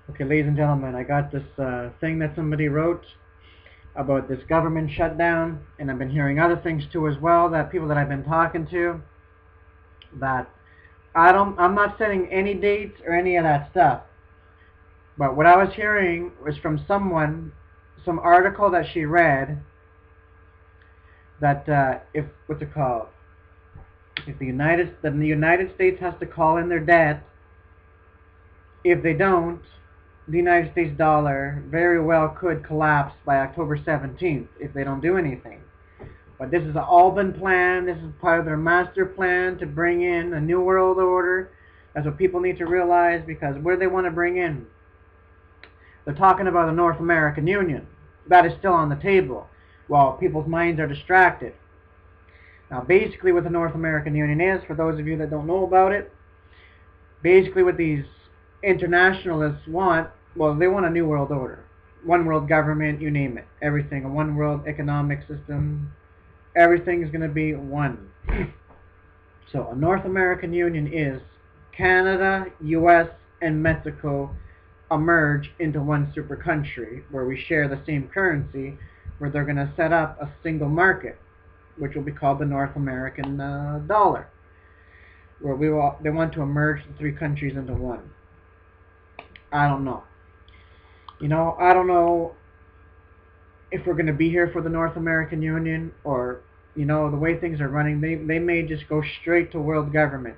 Okay, ladies and gentlemen, I got this thing that somebody wrote about this government shutdown, and I've been hearing other things too as well, that people that I've been talking to, that I'm not setting any dates or any of that stuff. But what I was hearing was from some article that she read, that if, what's it called? If the United States has to call in their debt, if they don't, the United States dollar very well could collapse by October 17th if they don't do anything. But this has all been planned. This is part of their master plan to bring in a new world order. That's what people need to realize, because where they want to bring in, they're talking about the North American Union. That is still on the table while people's minds are distracted. Now, basically what the North American Union is, for those of you that don't know about it, basically what these internationalists want, well, they want a new world order. One world government, you name it. Everything. A one world economic system. Everything is going to be one. So a North American Union is Canada, US, and Mexico emerge into one super country where we share the same currency, where they're going to set up a single market, which will be called the North American dollar, where they want to merge the three countries into one. I don't know. I don't know if we're going to be here for the North American Union, or, the way things are running, they may just go straight to world government.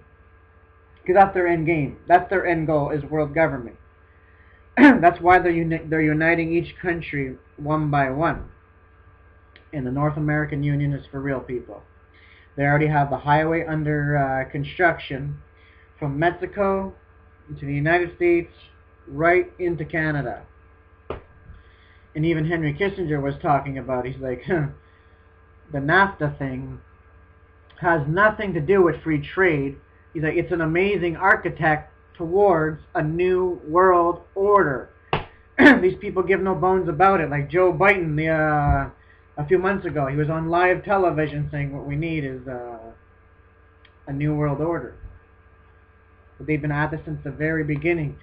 Because that's their end game. That's their end goal, is world government. That's why they're uniting each country one by one. And the North American Union is for real, people. They already have the highway under construction from Mexico to the United States, right into Canada. And even Henry Kissinger was talking about, he's like, the NAFTA thing has nothing to do with free trade. He's like, it's an amazing architect towards a new world order. These people give no bones about it. Like Joe Biden, a few months ago, he was on live television saying what we need is a new world order. But they've been at this since the very beginning.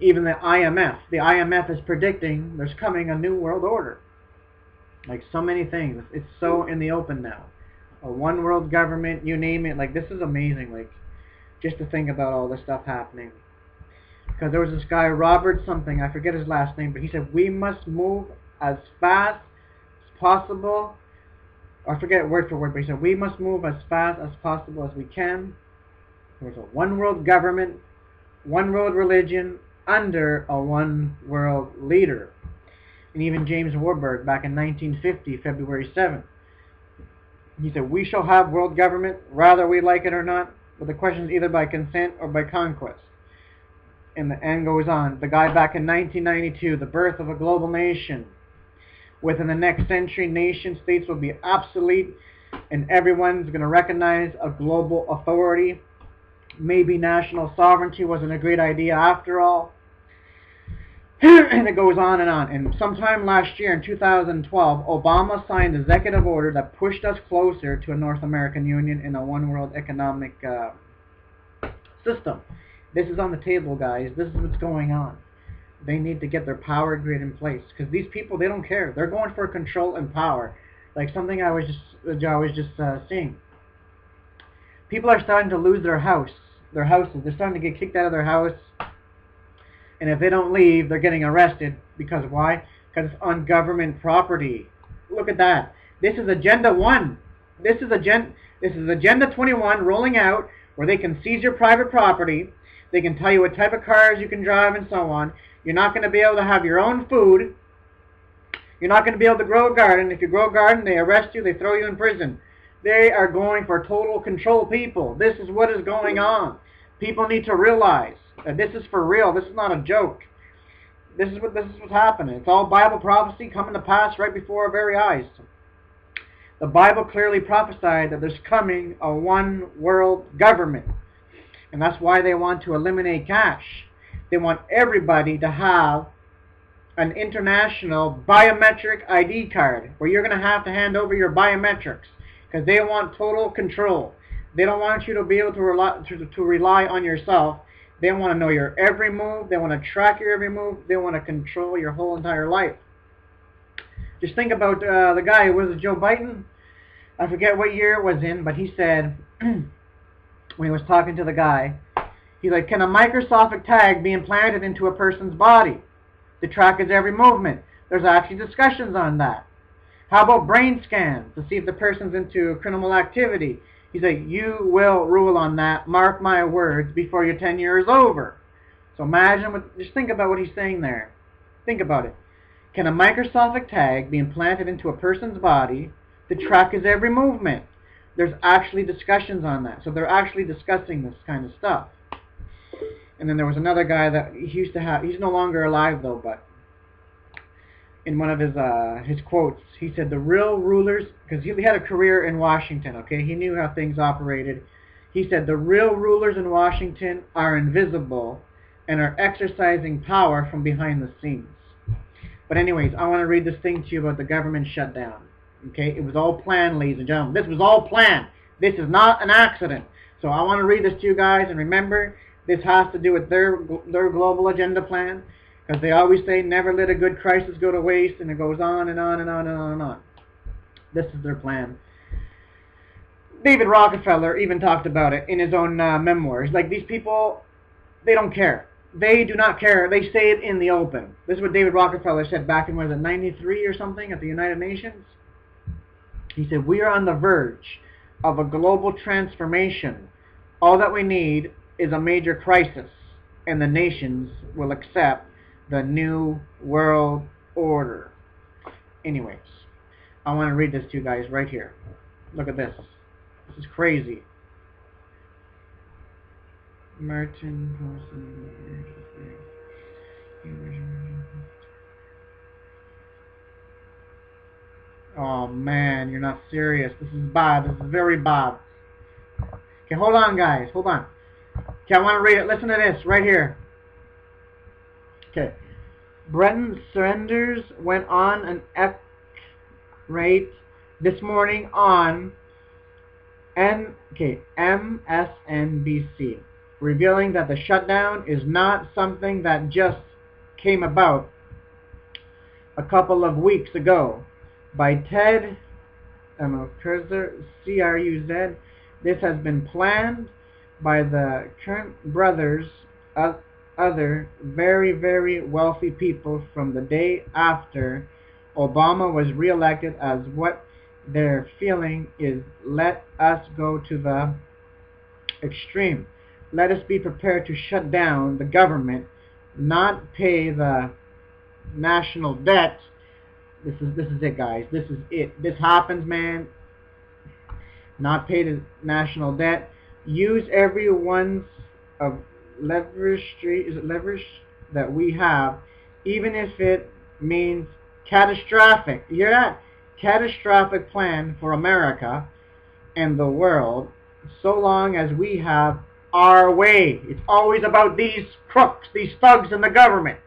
Even the IMF is predicting there's coming a new world order. Like so many things. It's so in the open now. A one world government, you name it. Like, this is amazing. Like, just to think about all this stuff happening. Because there was this guy, Robert something, I forget his last name, but he said, we must move as fast as possible. I forget word for word, but he said, we must move as fast as possible as we can. There's a one world government, one world religion, under a one world leader. And even James Warburg, back in 1950, February 7th, he said, we shall have world government, whether we like it or not, but the question is either by consent or by conquest. And the end goes on. The guy back in 1992, the birth of a global nation. Within the next century, nation states will be obsolete, and everyone's going to recognize a global authority. Maybe national sovereignty wasn't a great idea after all. And it goes on. And sometime last year, in 2012, Obama signed an executive order that pushed us closer to a North American Union and a one world economic system. This is on the table, guys. This is what's going on. They need to get their power grid in place, because these people, they don't care. They're going for control and power. Like something I was just seeing. People are starting to lose their houses. They're starting to get kicked out of their house. And if they don't leave, they're getting arrested. Because why? Because it's on government property. Look at that. This is Agenda 1. This is Agenda 21 rolling out, where they can seize your private property. They can tell you what type of cars you can drive and so on. You're not going to be able to have your own food. You're not going to be able to grow a garden. If you grow a garden, they arrest you. They throw you in prison. They are going for total control, people. This is what is going on. People need to realize that this is for real. This is not a joke. This is what's happening. It's all Bible prophecy coming to pass right before our very eyes. The Bible clearly prophesied that there's coming a one world government. And that's why they want to eliminate cash. They want everybody to have an international biometric ID card, where you're going to have to hand over your biometrics, because they want total control. They don't want you to be able to rely on yourself. They want to know your every move. They want to track your every move. They want to control your whole entire life. Just think about the guy, was it Joe Biden? I forget what year it was in, but he said, when he was talking to the guy, he's like, can a microscopic tag be implanted into a person's body to track his every movement? There's actually discussions on that. How about brain scans to see if the person's into criminal activity? He's like, you will rule on that, mark my words, before your 10 years over. So imagine, just think about what he's saying there. Think about it. Can a microscopic tag be implanted into a person's body to track his every movement? There's actually discussions on that. So they're actually discussing this kind of stuff. And then there was another guy that he used to have, he's no longer alive though, but in one of his quotes, he said the real rulers, because he had a career in Washington, okay? He knew how things operated. He said the real rulers in Washington are invisible and are exercising power from behind the scenes. But anyways, I want to read this thing to you about the government shutdown. Okay, it was all planned, ladies and gentlemen. This was all planned. This is not an accident. So I want to read this to you guys, and remember, this has to do with their global agenda plan, because they always say never let a good crisis go to waste, and it goes on and on and on and on and on. This is their plan. David Rockefeller even talked about it in his own memoirs. Like, these people, they don't care. They do not care. They say it in the open. This is what David Rockefeller said back in, was it 93 or something, at the United Nations? He said, we are on the verge of a global transformation. All that we need is a major crisis, and the nations will accept the new world order. Anyways, I want to read this to you guys right here. Look at this. This is crazy. Martin. Oh man, you're not serious. This is bad. This is very bad. Okay, hold on guys. Hold on. Okay, I want to read it. Listen to this right here. Okay. Brenton Sanders went on an X-rate this morning on MSNBC, revealing that the shutdown is not something that just came about a couple of weeks ago. By Ted Cruz, C-R-U-Z, this has been planned by the Koch Brothers, other very, very wealthy people from the day after Obama was reelected, as what they're feeling is, let us go to the extreme. Let us be prepared to shut down the government, not pay the national debt. This is it, guys. This is it. This happens, man. Not pay the national debt. Use every one's of leverage that we have, even if it means catastrophic. You hear that? Catastrophic plan for America and the world, so long as we have our way. It's always about these crooks, these thugs in the government.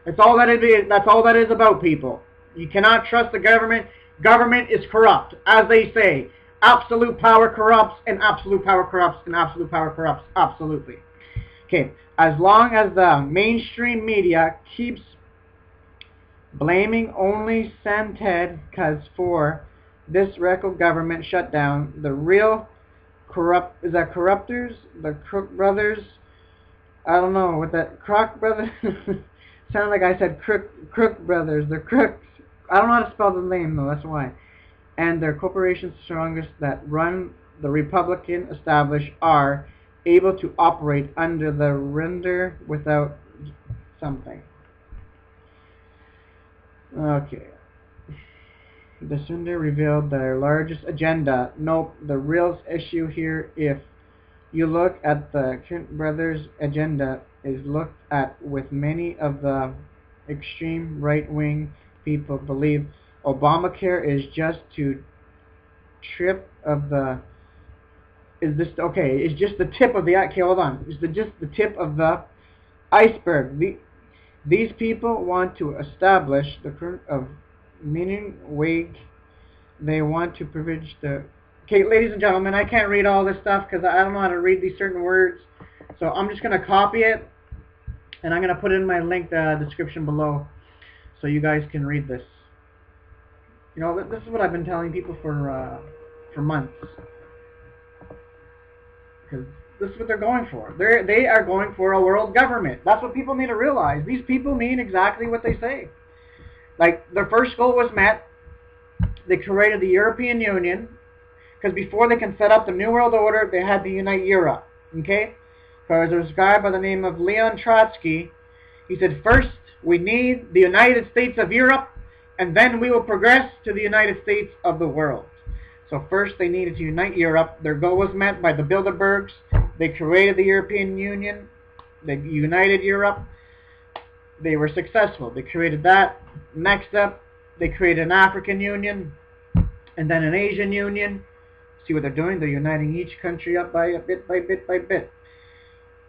That's all that it is. That's all that is about, people. You cannot trust the government. Government is corrupt, as they say. Absolute power corrupts, and absolute power corrupts, and absolute power corrupts. Absolutely. Okay, as long as the mainstream media keeps blaming only Ted Cruz for this record government shutdown, the real corruptors, the Koch Brothers, I don't know what that, Koch Brothers, sounded like I said Koch Brothers, they're crooks. I don't know how to spell the name though, that's why. And their corporations strongest that run the Republican establishment are able to operate under the render without something. Okay. The Sunday revealed their largest agenda. Nope, the real issue here, if you look at the Koch Brothers' agenda, is looked at with many of the extreme right-wing people believe Obamacare is just to trip of the it's just the tip of the hold on. It's just the tip of the iceberg. These people want to establish the current of minimum wage. They want to privilege the... Okay, ladies and gentlemen, I can't read all this stuff because I don't know how to read these certain words. So I'm just going to copy it, and I'm going to put it in my link description below so you guys can read this. You know, this is what I've been telling people for months. Because this is what they're going for. They are going for a world government. That's what people need to realize. These people mean exactly what they say. Like, their first goal was met. They created the European Union. Because before they can set up the New World Order, they had to unite Europe. Okay? Because there was a guy by the name of Leon Trotsky. He said, first, we need the United States of Europe, and then we will progress to the United States of the world. So first they needed to unite Europe. Their goal was met by the Bilderbergs. They created the European Union. They united Europe. They were successful. They created that. Next up, they created an African Union, and then an Asian Union. See what they're doing? They're uniting each country up by bit by bit by bit.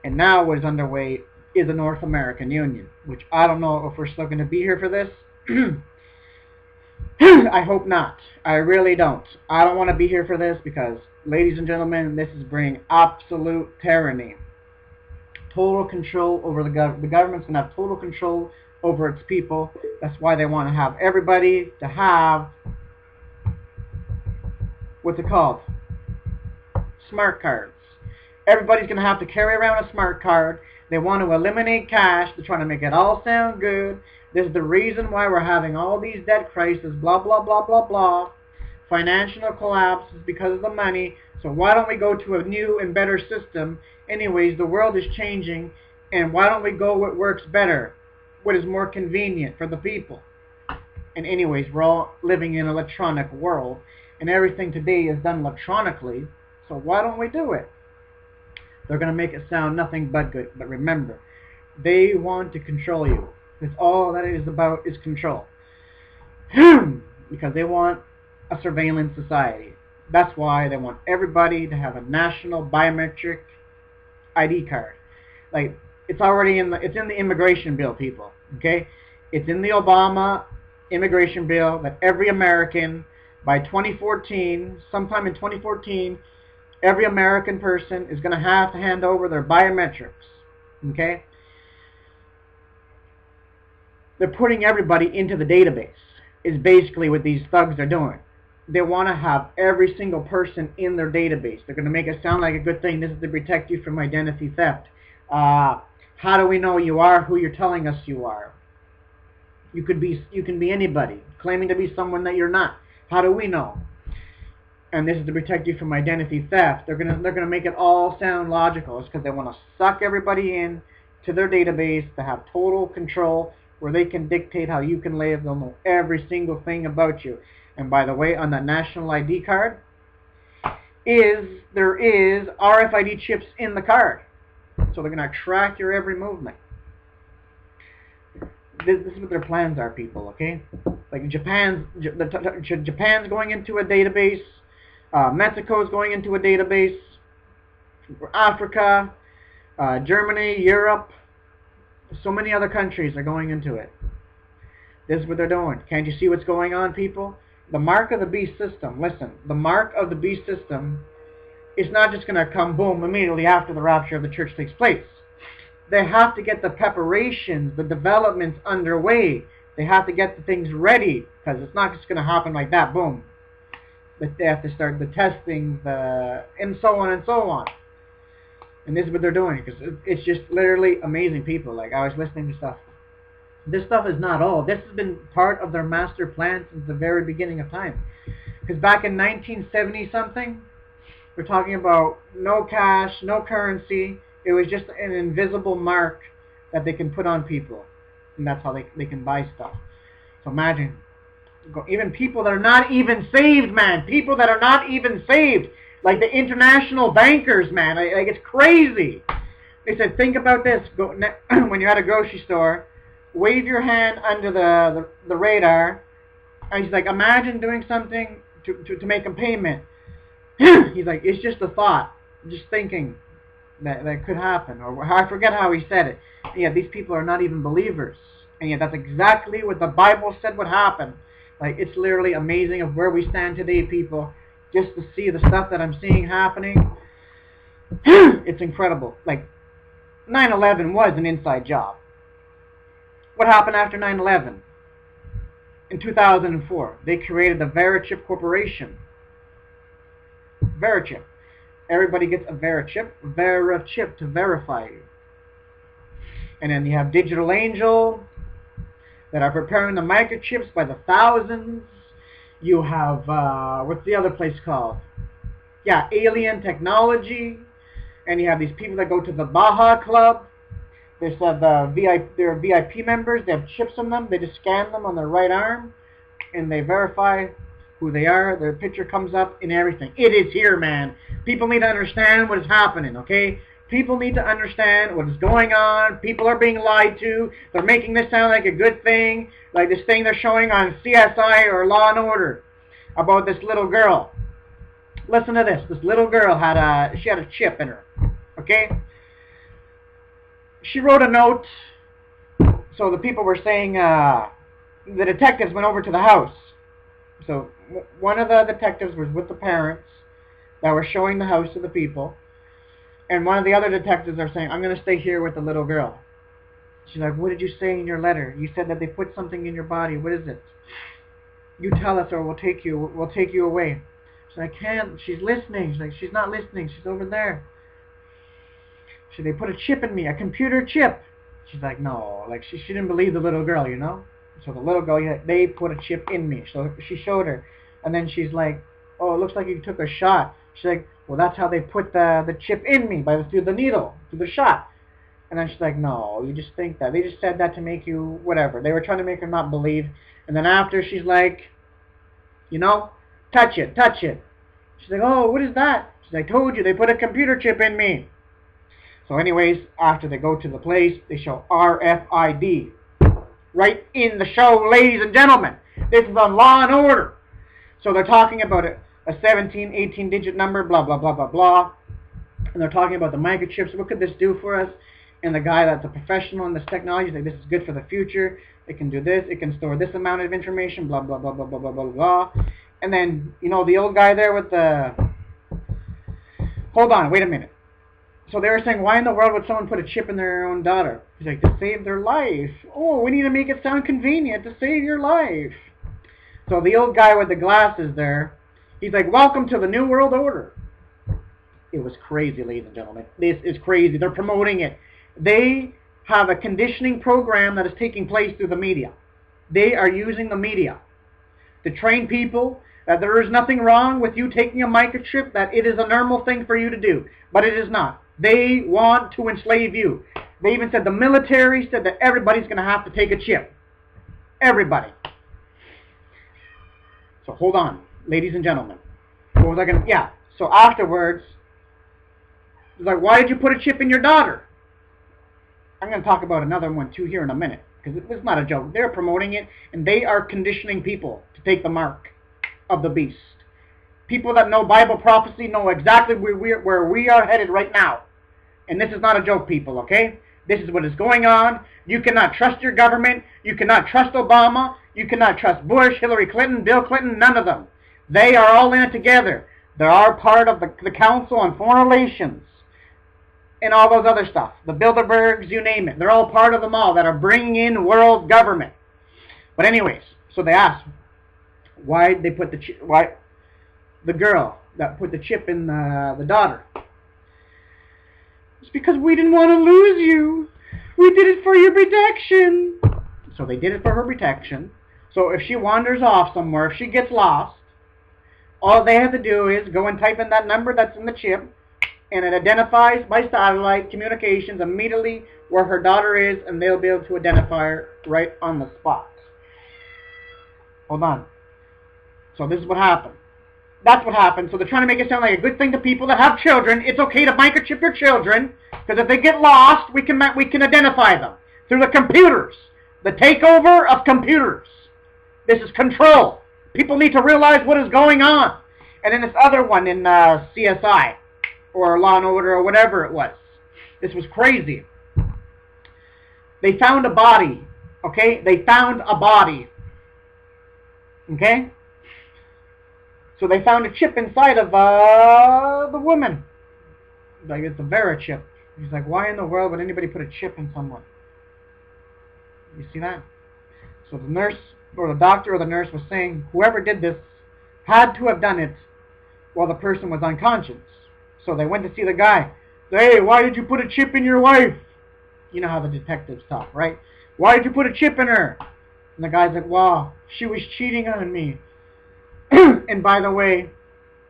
And now what is underway is a North American Union, which I don't know if we're still going to be here for this. I hope not. I really don't. I don't want to be here for this because, ladies and gentlemen, this is bringing absolute tyranny. Total control over the government. The government's going to have total control over its people. That's why they want to have everybody to have, what's it called? Smart cards. Everybody's going to have to carry around a smart card. They want to eliminate cash. They're trying to make it all sound good. This is the reason why we're having all these debt crises, blah, blah, blah, blah, blah. Financial collapse is because of the money. So why don't we go to a new and better system? Anyways, the world is changing, and why don't we go what works better, what is more convenient for the people? And anyways, we're all living in an electronic world, and everything today is done electronically, so why don't we do it? They're going to make it sound nothing but good, but remember, they want to control you. That's all that it is about, is control. Because they want a surveillance society. That's why they want everybody to have a national biometric ID card. Like, it's already in the immigration bill, people. Okay? It's in the Obama immigration bill that every American, by 2014, sometime in 2014, every American person is going to have to hand over their biometrics. Okay? They're putting everybody into the database, is basically what these thugs are doing. They want to have every single person in their database. They're going to make it sound like a good thing. This is to protect you from identity theft. How do we know you are who you're telling us you are? You can be anybody, claiming to be someone that you're not. How do we know? And this is to protect you from identity theft. They're gonna make it all sound logical. It's because they want to suck everybody in to their database to have total control, where they can dictate how you can live. They'll know every single thing about you. And by the way, on that national ID card, there is RFID chips in the card. So they're going to track your every movement. This is what their plans are, people, okay? Like Japan's going into a database. Mexico's going into a database. Africa, Germany, Europe. So many other countries are going into it. This is what they're doing. Can't you see what's going on, people? The mark of the beast system, listen, the mark of the beast system is not just going to come, boom, immediately after the rapture of the church takes place. They have to get the preparations, the developments underway. They have to get the things ready, because it's not just going to happen like that, boom. But they have to start the testing, and so on and so on. And this is what they're doing, because it's just literally amazing, people. Like, I was listening to stuff. This stuff is not all. This has been part of their master plan since the very beginning of time. Because back in 1970-something, we're talking about no cash, no currency. It was just an invisible mark that they can put on people. And that's how they can buy stuff. So imagine, even people that are not even saved, man. People that are not even saved. Like the international bankers, man. Like, it's crazy. They said, think about this. When you're at a grocery store, wave your hand under the radar. And he's like, imagine doing something to make a payment. He's like, it's just a thought. Just thinking that could happen. Or I forget how he said it. And yet these people are not even believers. And yet that's exactly what the Bible said would happen. Like, it's literally amazing of where we stand today, people. Just to see the stuff that I'm seeing happening. It's incredible. Like, 9/11 was an inside job. What happened after 9/11? In 2004, they created the Verichip Corporation. Verichip. Everybody gets a Verichip to verify you. And then you have Digital Angel that are preparing the microchips by the thousands. You have, what's the other place called? Yeah, Alien Technology. And you have these people that go to the Baja Club. They said they're VIP members. They have chips on them. They just scan them on their right arm. And they verify who they are. Their picture comes up and everything. It is here, man. People need to understand what is happening, okay? People need to understand what is going on. People are being lied to. They're making this sound like a good thing. Like this thing they're showing on CSI or Law and Order about this little girl. Listen to this. This little girl had a chip in her, okay? She wrote a note. So the people were saying, the detectives went over to the house. So one of the detectives was with the parents that were showing the house to the people. And one of the other detectives are saying, I'm going to stay here with the little girl. She's like, what did you say in your letter? You said that they put something in your body. What is it? You tell us or we'll take you away. She's like, I can't. She's listening. She's like, she's not listening. She's over there. So they put a chip in me, a computer chip. She's like, no. Like, she didn't believe the little girl, you know? So the little girl, yeah, they put a chip in me. So she showed her. And then she's like, oh, it looks like you took a shot. She's like, well, that's how they put the chip in me, through the needle, through the shot. And then she's like, no, you just think that. They just said that to make you whatever. They were trying to make her not believe. And then after, she's like, you know, touch it. She's like, oh, what is that? She's like, I told you, they put a computer chip in me. So anyways, after they go to the place, they show RFID. Right in the show, ladies and gentlemen. This is on Law and Order. So they're talking about a 17, 18-digit number, blah, blah, blah, blah, blah. And they're talking about the microchips. What could this do for us? And the guy that's a professional in this technology is like, this is good for the future. It can do this. It can store this amount of information, blah, blah, blah, blah, blah, blah, blah, blah. And then, you know, the old guy there with the... Hold on, wait a minute. So they were saying, why in the world would someone put a chip in their own daughter? He's like, to save their life. Oh, we need to make it sound convenient to save your life. So the old guy with the glasses there, he's like, welcome to the New World Order. It was crazy, ladies and gentlemen. This is crazy. They're promoting it. They have a conditioning program that is taking place through the media. They are using the media to train people that there is nothing wrong with you taking a microchip, that it is a normal thing for you to do. But it is not. They want to enslave you. They even said, the military said that everybody's going to have to take a chip. Everybody. So hold on, ladies and gentlemen. What was I going to... Yeah. So afterwards, it was like, why did you put a chip in your daughter? I'm going to talk about another one too here in a minute. Because it's not a joke. They're promoting it, and they are conditioning people to take the mark of the beast. People that know Bible prophecy know exactly where we are headed right now. And this is not a joke, people, okay? This is what is going on. You cannot trust your government. You cannot trust Obama. You cannot trust Bush, Hillary Clinton, Bill Clinton, none of them. They are all in it together. They are part of the Council on Foreign Relations and all those other stuff. The Bilderbergs, you name it. They're all part of them all that are bringing in world government. But anyways, so they asked, why they put the girl that put the chip in the daughter. It's because we didn't want to lose you. We did it for your protection. So they did it for her protection. So if she wanders off somewhere, if she gets lost, all they have to do is go and type in that number that's in the chip, and it identifies by satellite communications immediately where her daughter is, and they'll be able to identify her right on the spot. Hold on. So this is what happened. That's what happened. So they're trying to make it sound like a good thing to people that have children. It's okay to microchip your children, because if they get lost, we can identify them through the computers. The takeover of computers. This is control. People need to realize what is going on. And then this other one in CSI or Law and Order or whatever it was. This was crazy. They found a body. Okay? They found a body. Okay? So they found a chip inside of the woman. Like it's a Verichip. He's like, why in the world would anybody put a chip in someone? You see that? So the nurse, or the doctor or the nurse was saying, whoever did this had to have done it while the person was unconscious. So they went to see the guy. Hey, why did you put a chip in your wife? You know how the detectives talk, right? Why did you put a chip in her? And the guy's like, wow, she was cheating on me. And by the way,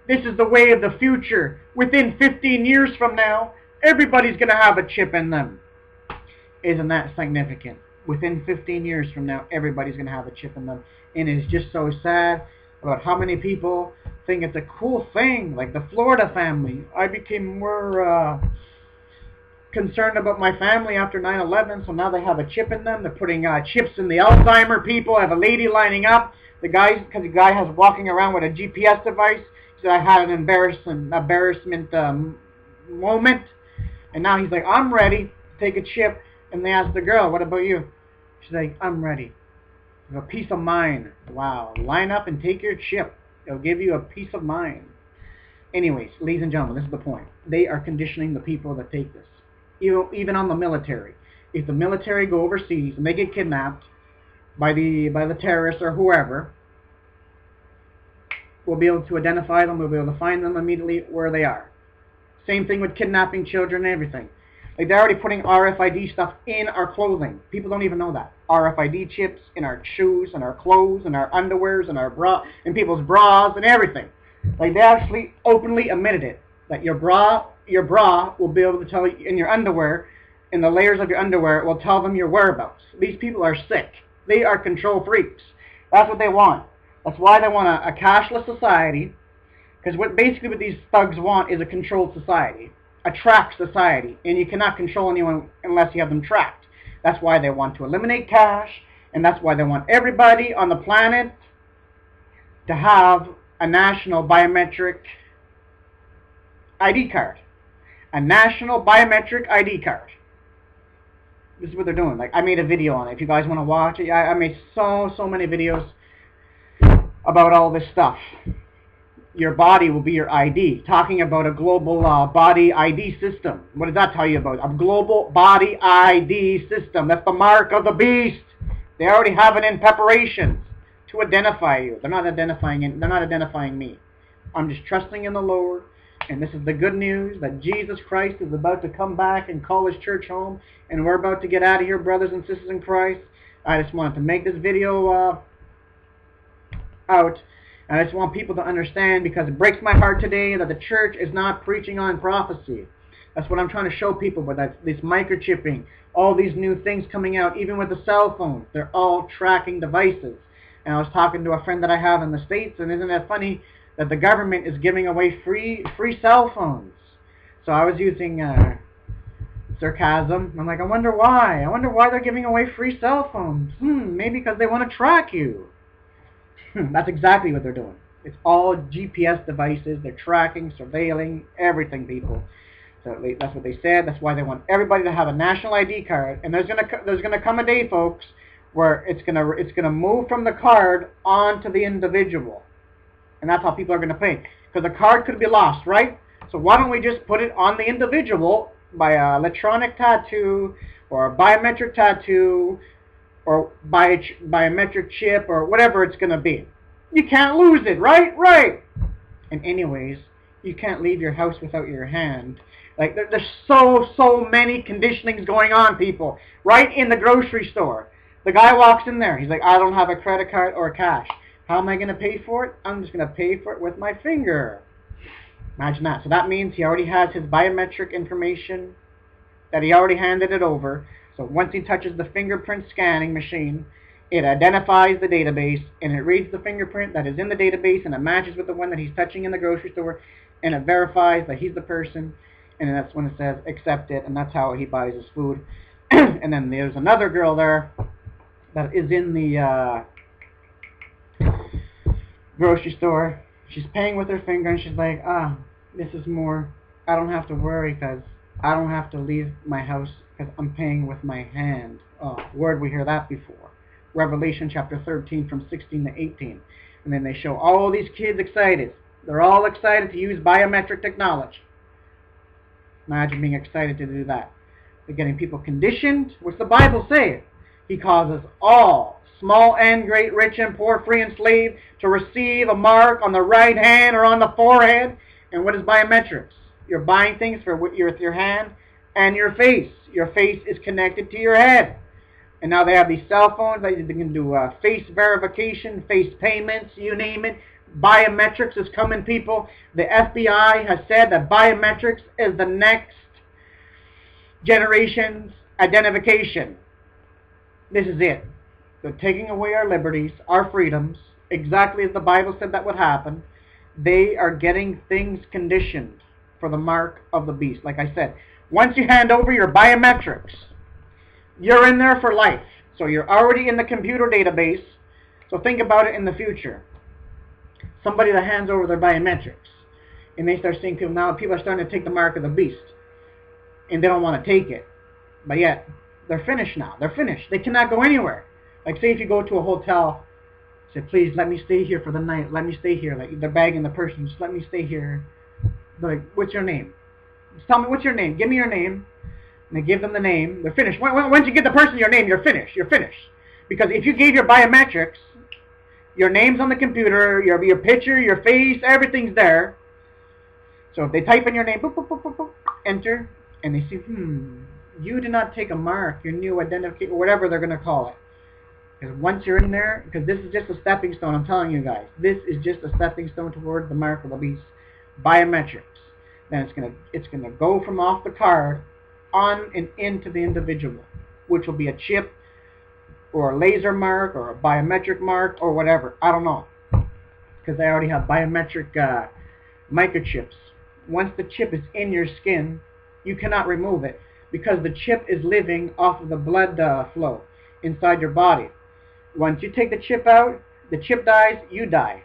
this is the way of the future. Within 15 years from now, everybody's going to have a chip in them. Isn't that significant? Within 15 years from now, everybody's going to have a chip in them. And it's just so sad about how many people think it's a cool thing. Like the Florida family. I became more concerned about my family after 9/11, so now they have a chip in them. They're putting chips in the Alzheimer people. I have a lady lining up. Because the guy has walking around with a GPS device. He said, I had an embarrassment moment. And now he's like, I'm ready to take a chip. And they asked the girl, what about you? She's like, I'm ready. A peace of mind. Wow. Line up and take your chip. It'll give you a peace of mind. Anyways, ladies and gentlemen, this is the point. They are conditioning the people that take this. Even on the military. If the military go overseas and they get kidnapped by the terrorists or whoever, we'll be able to identify them. We'll be able to find them immediately where they are. Same thing with kidnapping children and everything. Like they're already putting RFID stuff in our clothing. People don't even know that. RFID chips in our shoes and our clothes and our underwears and our in people's bras and everything. Like they actually openly admitted it. That your bra will be able to tell you, in your underwear, in the layers of your underwear, it will tell them your whereabouts. These people are sick. They are control freaks. That's what they want. That's why they want a cashless society. Because what these thugs want is a controlled society. A tracked society. And you cannot control anyone unless you have them tracked. That's why they want to eliminate cash. And that's why they want everybody on the planet to have a national biometric ID card. A national biometric ID card. This is what they're doing. Like, I made a video on it. If you guys want to watch it, I made so many videos about all this stuff. Your body will be your ID. Talking about a global body ID system. What does that tell you about? A global body ID system. That's the mark of the beast. They already have it in preparation to identify you. They're not identifying me. I'm just trusting in the Lord. And this is the good news that Jesus Christ is about to come back and call his church home. And we're about to get out of here, brothers and sisters in Christ. I just wanted to make this video out. And I just want people to understand, because it breaks my heart today that the church is not preaching on prophecy. That's what I'm trying to show people with this microchipping. All these new things coming out, even with the cell phones. They're all tracking devices. And I was talking to a friend that I have in the States, and isn't it funny that the government is giving away free cell phones. So I was using sarcasm. I'm like, I wonder why. I wonder why they're giving away free cell phones. Maybe because they want to track you. That's exactly what they're doing. It's all GPS devices. They're tracking, surveilling, everything, people. So that's what they said. That's why they want everybody to have a national ID card. And there's gonna come a day, folks, where it's gonna move from the card onto the individual. And that's how people are going to pay. Because the card could be lost, right? So why don't we just put it on the individual by an electronic tattoo or a biometric tattoo or biometric chip or whatever it's going to be. You can't lose it, right? Right. And anyways, you can't leave your house without your hand. Like, there's so many conditionings going on, people. Right in the grocery store. The guy walks in there. He's like, I don't have a credit card or cash. How am I going to pay for it? I'm just going to pay for it with my finger. Imagine that. So that means he already has his biometric information, that he already handed it over. So once he touches the fingerprint scanning machine, it identifies the database, and it reads the fingerprint that is in the database, and it matches with the one that he's touching in the grocery store, and it verifies that he's the person, and that's when it says accept it, and that's how he buys his food. And then there's another girl there that is in the grocery store. She's paying with her finger, and she's like, this is more, I don't have to worry because I don't have to leave my house because I'm paying with my hand. Oh, word, we hear that before. Revelation chapter 13 from 16 to 18. And then they show all these kids excited. They're all excited to use biometric technology. Imagine being excited to do that. They're getting people conditioned. What's the Bible say? He causes all, small and great, rich and poor, free and slave, to receive a mark on the right hand or on the forehead. And what is biometrics? You're buying things with your hand and your face. Your face is connected to your head. And now they have these cell phones that they can do face verification, face payments, you name it. Biometrics is coming, people. The FBI has said that biometrics is the next generation's identification. This is it. They're taking away our liberties, our freedoms, exactly as the Bible said that would happen. They are getting things conditioned for the mark of the beast. Like I said, once you hand over your biometrics, you're in there for life. So you're already in the computer database. So think about it in the future. Somebody that hands over their biometrics, and they start seeing people now, people are starting to take the mark of the beast, and they don't want to take it. But yet, they're finished now. They're finished. They cannot go anywhere. Like say if you go to a hotel, say, please let me stay here for the night. Let me stay here. Like they're begging the person, just let me stay here. They're like, what's your name? Just tell me what's your name. Give me your name. And they give them the name. They're finished. Once you give the person your name, you're finished. You're finished. Because if you gave your biometrics, your name's on the computer, your picture, your face, everything's there. So if they type in your name, boop, boop, boop, boop, boop, enter, and they see, you did not take a mark, your new identification, whatever they're going to call it. Because once you're in there, because this is just a stepping stone, I'm telling you guys, this is just a stepping stone towards the mark of the beast. Biometrics. Then it's gonna go from off the card on and into the individual, which will be a chip or a laser mark or a biometric mark or whatever. I don't know, because they already have biometric microchips. Once the chip is in your skin, you cannot remove it, because the chip is living off of the blood flow inside your body. Once you take the chip out, the chip dies, you die.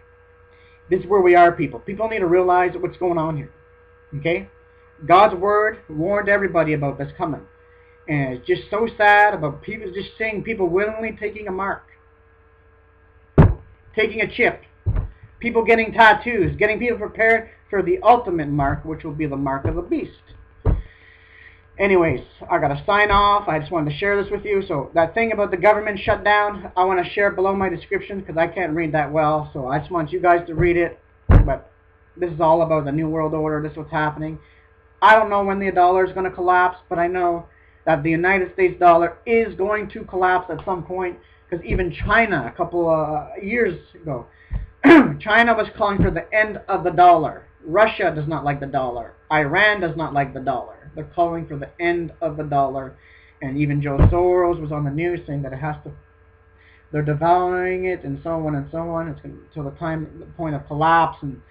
This is where we are, people. People need to realize what's going on here. Okay? God's word warned everybody about this coming. And it's just so sad about people just seeing people willingly taking a mark. Taking a chip. People getting tattoos. Getting people prepared for the ultimate mark, which will be the mark of the beast. Anyways, I got to sign off. I just wanted to share this with you. So that thing about the government shutdown, I want to share below my description because I can't read that well. So I just want you guys to read it. But this is all about the New World Order. This is what's happening. I don't know when the dollar is going to collapse, but I know that the United States dollar is going to collapse at some point, because even China, a couple years ago, China was calling for the end of the dollar. Russia does not like the dollar. Iran does not like the dollar. They're calling for the end of the dollar. And even Joe Soros was on the news saying that it has to, they're devouring it and so on and so on. It's until the point of collapse. And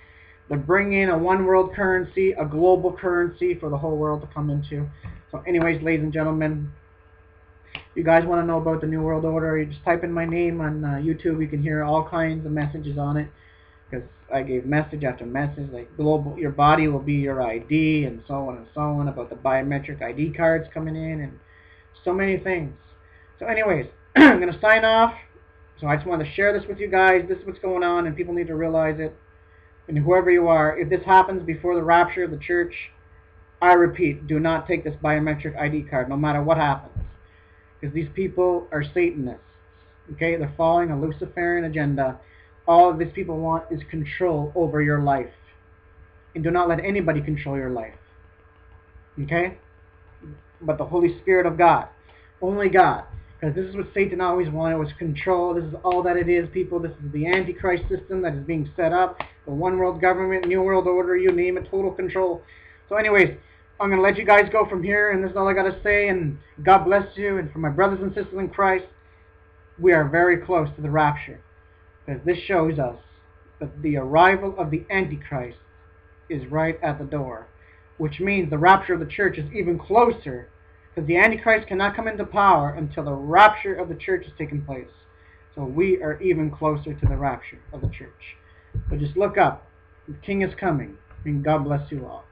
they're bringing in a one world currency, a global currency for the whole world to come into. So anyways, ladies and gentlemen, if you guys want to know about the New World Order, you just type in my name on YouTube. You can hear all kinds of messages on it. Because I gave message after message, like global, your body will be your ID, and so on, about the biometric ID cards coming in, and so many things. So anyways, I'm going to sign off. So I just want to share this with you guys. This is what's going on, and people need to realize it. And whoever you are, if this happens before the rapture of the church, I repeat, do not take this biometric ID card, no matter what happens. Because these people are Satanists. Okay, they're following a Luciferian agenda. All of these people want is control over your life. And do not let anybody control your life. Okay? But the Holy Spirit of God. Only God. Because this is what Satan always wanted, was control. This is all that it is, people. This is the Antichrist system that is being set up. The one world government, New World Order, you name it, total control. So anyways, I'm going to let you guys go from here, and this is all I got to say. And God bless you. And for my brothers and sisters in Christ, we are very close to the rapture. Because this shows us that the arrival of the Antichrist is right at the door. Which means the rapture of the church is even closer. Because the Antichrist cannot come into power until the rapture of the church has taken place. So we are even closer to the rapture of the church. So just look up. The King is coming. And God bless you all.